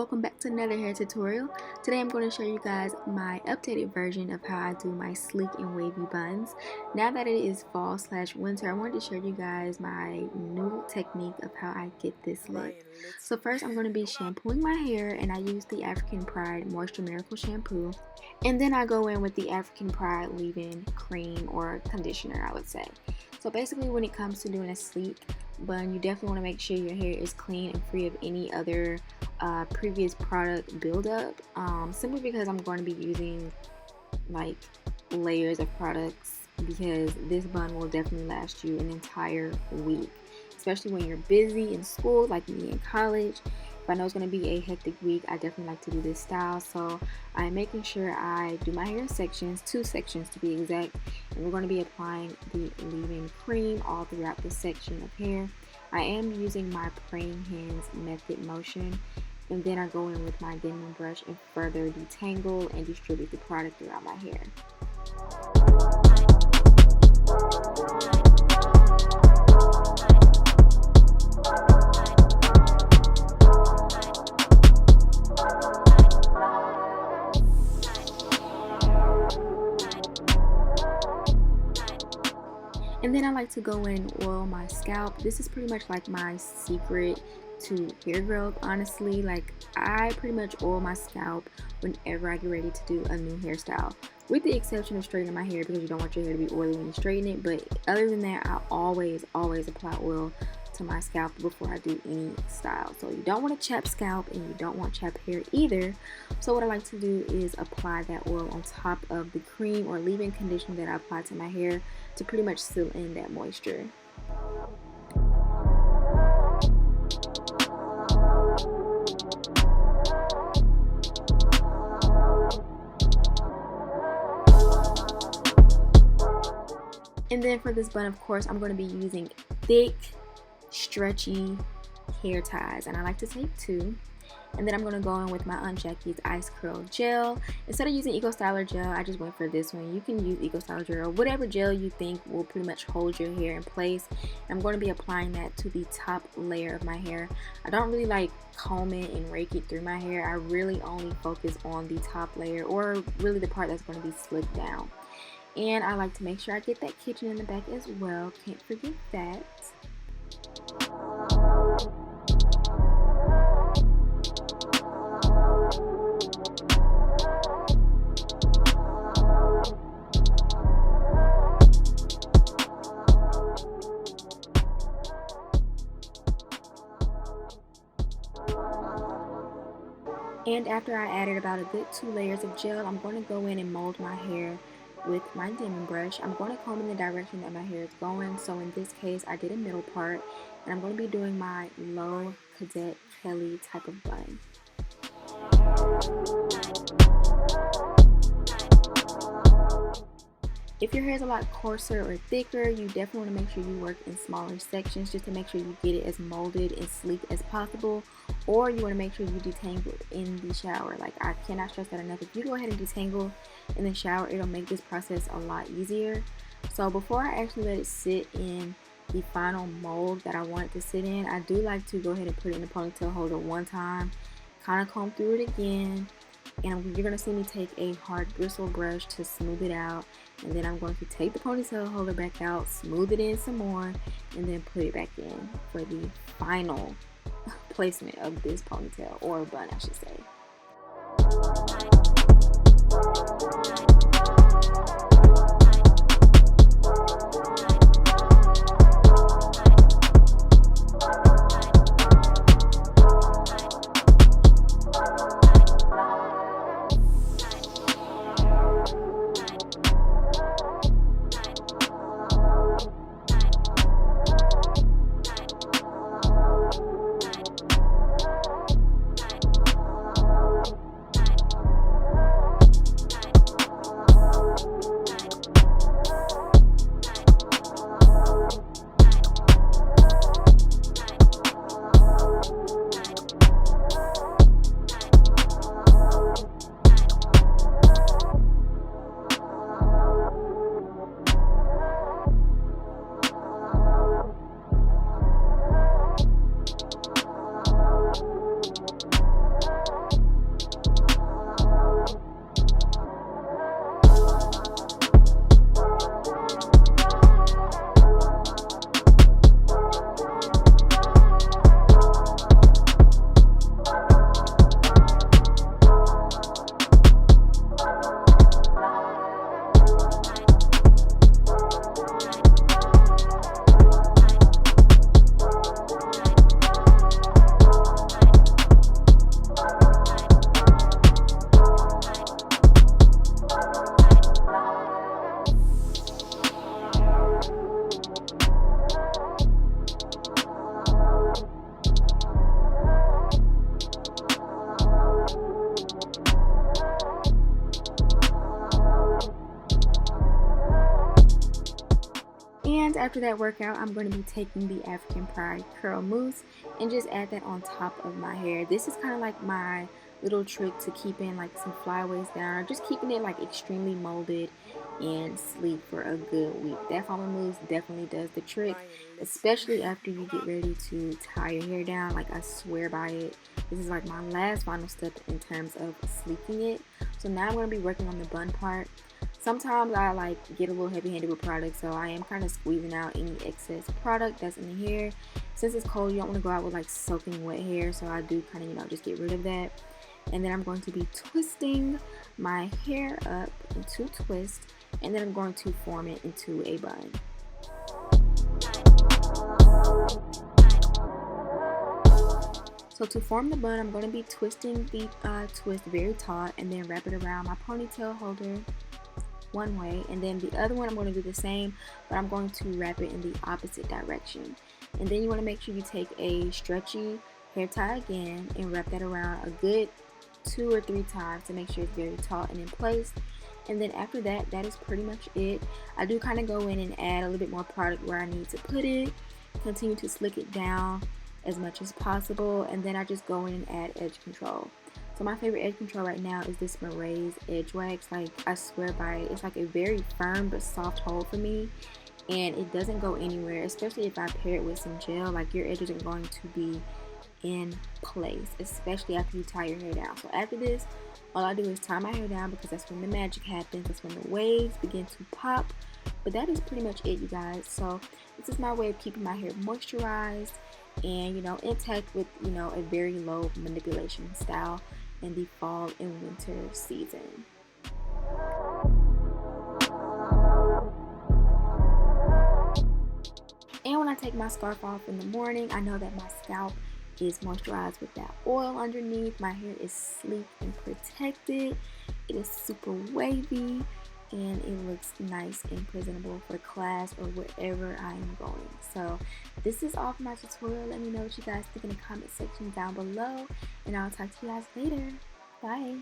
welcome back to another hair tutorial. Today I'm going to show you guys my updated version of how I do my sleek and wavy buns. Now that it is fall/winter, I wanted to show you guys my new technique of how I get this look. So first I'm going to be shampooing my hair, and I use the African Pride Moisture Miracle shampoo. And then I go in with the African Pride leave-in cream or conditioner, I would say. So basically when it comes to doing a sleek bun, you definitely want to make sure your hair is clean and free of any other previous product buildup, simply because I'm going to be using like layers of products, because this bun will definitely last you an entire week, especially when you're busy in school like me in college. If I know it's going to be a hectic week, I definitely like to do this style. So I'm making sure I do my hair in sections, 2 sections to be exact, and we're going to be applying the leave-in cream all throughout the section of hair. I am using my praying hands method motion, and then I go in with my denim brush and further detangle and distribute the product throughout my hair. And then I like to go in and oil my scalp. This is pretty much like my secret to hair growth, honestly. Like, I pretty much oil my scalp whenever I get ready to do a new hairstyle, with the exception of straightening my hair, because you don't want your hair to be oily when you straighten it. But other than that, I always apply oil to my scalp before I do any style. So you don't want a chapped scalp and you don't want chapped hair either. So what I like to do is apply that oil on top of the cream or leave-in conditioner that I apply to my hair to pretty much seal in that moisture. And then for this bun, of course, I'm going to be using thick, stretchy hair ties, and I like to take 2. And then I'm going to go in with my Aunt Jackie's Ice Curl Gel. Instead of using Eco Styler Gel, I just went for this one. You can use Eco Styler Gel or whatever gel you think will pretty much hold your hair in place. And I'm going to be applying that to the top layer of my hair. I don't really like comb it and rake it through my hair. I really only focus on the top layer, or really the part that's going to be slicked down. And I like to make sure I get that kitchen in the back as well. Can't forget that. And after I added about a good 2 layers of gel, I'm going to go in and mold my hair with my denim brush. I'm going to comb in the direction that my hair is going. So in this case, I did a middle part, and I'm going to be doing my low cadet Kelly type of bun. If your hair is a lot coarser or thicker, you definitely want to make sure you work in smaller sections, just to make sure you get it as molded and sleek as possible. Or you want to make sure you detangle in the shower. Like, I cannot stress that enough. If you go ahead and detangle in the shower, it'll make this process a lot easier. So before I actually let it sit in the final mold that I want it to sit in, I do like to go ahead and put it in the ponytail holder one time, kind of comb through it again, and you're going to see me take a hard bristle brush to smooth it out. And then I'm going to take the ponytail holder back out, smooth it in some more, and then put it back in for the final placement of this ponytail, or bun I should say. And after that workout, I'm going to be taking the African Pride Curl Mousse and just add that on top of my hair. This is kind of like my little trick to keeping like some flyaways down, or just keeping it like extremely molded and sleek for a good week. That foaming mousse definitely does the trick, especially after you get ready to tie your hair down. Like, I swear by it. This is like my last final step in terms of sleeking it. So now I'm going to be working on the bun part. Sometimes I like get a little heavy-handed with products, so I am kind of squeezing out any excess product that's in the hair. Since it's cold, you don't want to go out with like soaking wet hair, so I do kind of, just get rid of that. And then I'm going to be twisting my hair up into twists, and then I'm going to form it into a bun. So to form the bun, I'm going to be twisting the twist very taut and then wrap it around my ponytail holder one way, and then the other one I'm going to do the same, but I'm going to wrap it in the opposite direction. And then you want to make sure you take a stretchy hair tie again and wrap that around a good 2 or 3 times to make sure it's very taut and in place. And then after that, that is pretty much it. I do kind of go in and add a little bit more product where I need to put it, continue to slick it down as much as possible, and then I just go in and add edge control. So my favorite edge control right now is this Mousse edge wax. Like, I swear by it. It's like a very firm but soft hold for me, and it doesn't go anywhere, especially if I pair it with some gel. Like, your edges are going to be in place, especially after you tie your hair down. So after this, all I do is tie my hair down, because that's when the magic happens. That's when the waves begin to pop. But that is pretty much it, you guys. So this is my way of keeping my hair moisturized and, intact with, a very low manipulation style in the fall and winter season. And when I take my scarf off in the morning, I know that my scalp is moisturized with that oil underneath. My hair is sleek and protected. It is super wavy, and it looks nice and presentable for class or wherever I am going. So this is all for my tutorial. Let me know what you guys think in the comment section down below, and I'll talk to you guys later. Bye.